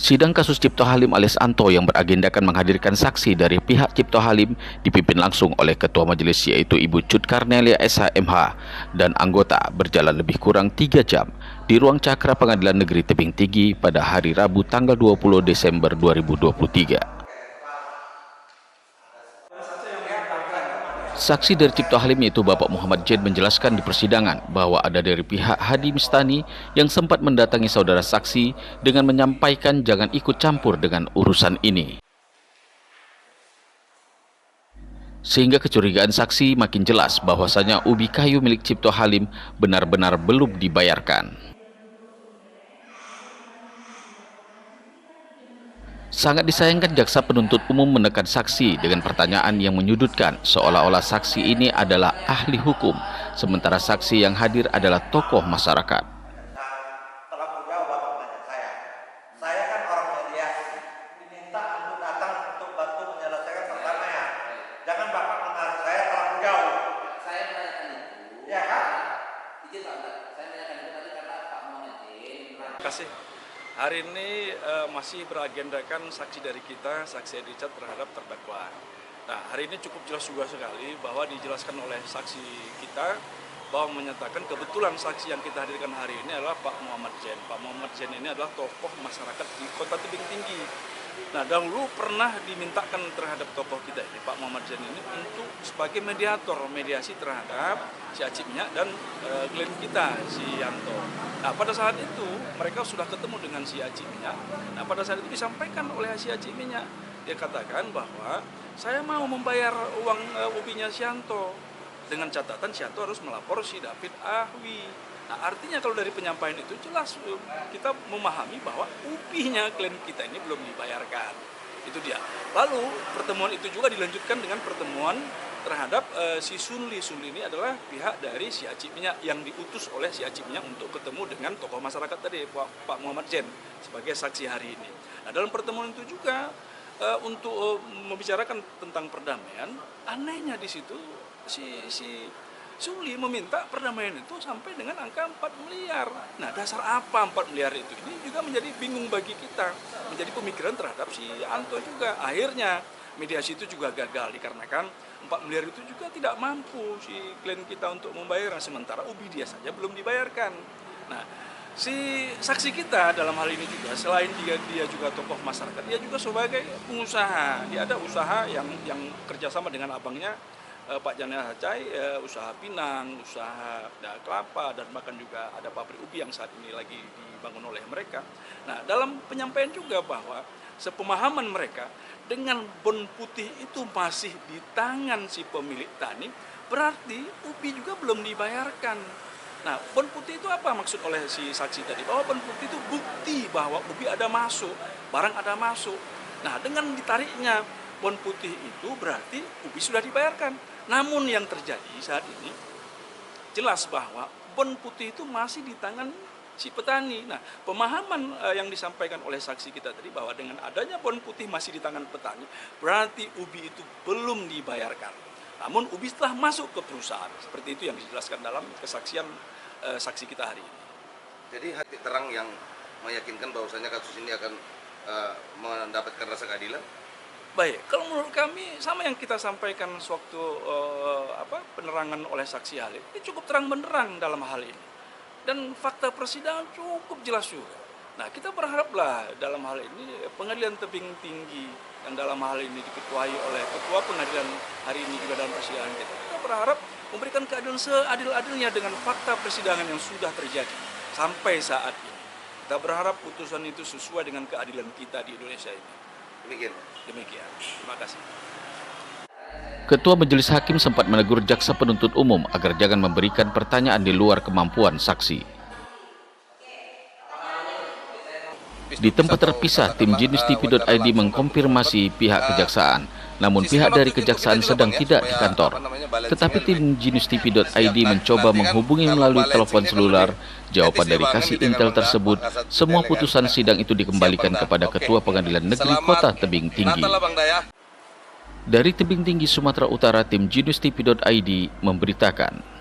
Sidang kasus Cipto Halim alias Anto yang beragendakan menghadirkan saksi dari pihak Cipto Halim dipimpin langsung oleh Ketua Majelis yaitu Ibu Cut Karnelia SH.MH dan anggota berjalan lebih kurang 3 jam di ruang Cakra Pengadilan Negeri Tebing Tinggi pada hari Rabu tanggal 20 Desember 2023. Saksi dari Cipto Halim yaitu Bapak Muhammad Jen menjelaskan di persidangan bahwa ada dari pihak Hadi Mistani yang sempat mendatangi saudara saksi dengan menyampaikan jangan ikut campur dengan urusan ini. Sehingga kecurigaan saksi makin jelas bahwasanya ubi kayu milik Cipto Halim benar-benar belum dibayarkan. Sangat disayangkan jaksa penuntut umum menekan saksi dengan pertanyaan yang menyudutkan seolah-olah saksi ini adalah ahli hukum, sementara saksi yang hadir adalah tokoh masyarakat. Terlalu jauh Bapak menanya saya. Saya kan orang mediasi, diminta untuk datang untuk bantu menyelesaikan perdamaian. Jangan Bapak menarik saya terlalu jauh. Saya menanyakan itu. Ya kan? Izin Pak, saya menanyakan itu tadi karena Pak Muhammad Jen. Terima kasih. Hari ini masih beragendakan saksi dari kita, saksi Richard terhadap terdakwa. Nah, hari ini cukup jelas juga sekali bahwa dijelaskan oleh saksi kita bahwa menyatakan kebetulan saksi yang kita hadirkan hari ini adalah Pak Muhammad Jen. Pak Muhammad Jen ini adalah tokoh masyarakat di Kota Tebing Tinggi. Nah, dahulu pernah dimintakan terhadap tokoh kita ini, Pak Muhammad Jen ini, untuk sebagai mediator, mediasi terhadap si Acip Minyak dan klien kita, si Yanto. Nah, pada saat itu mereka sudah ketemu dengan si Acip Minyak. Nah, pada saat itu disampaikan oleh si Acip Minyak, dia katakan bahwa saya mau membayar uang ubinya si Yanto dengan catatan si Yanto harus melapor si David Ahwi. Nah, artinya kalau dari penyampaian itu jelas kita memahami bahwa ubinya klien kita ini belum dibayarkan. Itu dia. Lalu pertemuan itu juga dilanjutkan dengan pertemuan terhadap si Sunli. Sunli ini adalah pihak dari si Acip Minyak yang diutus oleh si Acip Minyak untuk ketemu dengan tokoh masyarakat tadi, Pak Muhammad Jen, sebagai saksi hari ini. Nah, dalam pertemuan itu juga untuk membicarakan tentang perdamaian, anehnya di situ si Sunli meminta perdamaian itu sampai dengan angka 4 miliar. Nah, dasar apa 4 miliar itu? Ini juga menjadi bingung bagi kita, menjadi pemikiran terhadap si Anto juga. Akhirnya mediasi itu juga gagal dikarenakan 4 miliar itu juga tidak mampu si klien kita untuk membayar, sementara ubi dia saja belum dibayarkan. Nah, si saksi kita dalam hal ini juga selain dia juga tokoh masyarakat, dia juga sebagai pengusaha. Dia ada usaha yang kerjasama dengan abangnya Pak Janel Hacai, usaha pinang, usaha kelapa, dan bahkan juga ada pabrik ubi yang saat ini lagi dibangun oleh mereka. Nah, dalam penyampaian juga bahwa sepemahaman mereka dengan bon putih itu masih di tangan si pemilik tani, berarti ubi juga belum dibayarkan. Nah, bon putih itu apa maksud oleh si saksi tadi? Bahwa bon putih itu bukti bahwa ubi ada masuk, barang ada masuk. Nah, dengan ditariknya bon putih itu berarti ubi sudah dibayarkan. Namun yang terjadi saat ini jelas bahwa bon putih itu masih di tangan si petani. Nah, pemahaman yang disampaikan oleh saksi kita tadi bahwa dengan adanya bon putih masih di tangan petani, berarti ubi itu belum dibayarkan. Namun ubi setelah masuk ke perusahaan. Seperti itu yang dijelaskan dalam kesaksian saksi kita hari ini. Jadi hati terang yang meyakinkan bahwasanya kasus ini akan mendapatkan rasa keadilan? Baik, kalau menurut kami sama yang kita sampaikan sewaktu penerangan oleh saksi ahli, ini cukup terang benderang dalam hal ini. Dan fakta persidangan cukup jelas juga. Nah, kita berharaplah dalam hal ini Pengadilan Tebing Tinggi yang dalam hal ini diketuai oleh Ketua Pengadilan hari ini juga dalam persidangan kita berharap memberikan keadilan seadil-adilnya dengan fakta persidangan yang sudah terjadi sampai saat ini. Kita berharap putusan itu sesuai dengan keadilan kita di Indonesia ini. Demikian. Terima kasih. Ketua Majelis Hakim sempat menegur jaksa penuntut umum agar jangan memberikan pertanyaan di luar kemampuan saksi. Di tempat terpisah, tim Jinis TV.id mengkonfirmasi pihak kejaksaan namun pihak dari kejaksaan sedang tidak di kantor. Tetapi tim jinustv.id mencoba menghubungi melalui telepon selular. Jawaban dari Kasih Intel tersebut, semua putusan sidang itu dikembalikan kepada Ketua Pengadilan Negeri Kota Tebing Tinggi. Dari Tebing Tinggi, Sumatera Utara, tim jinustv.id memberitakan.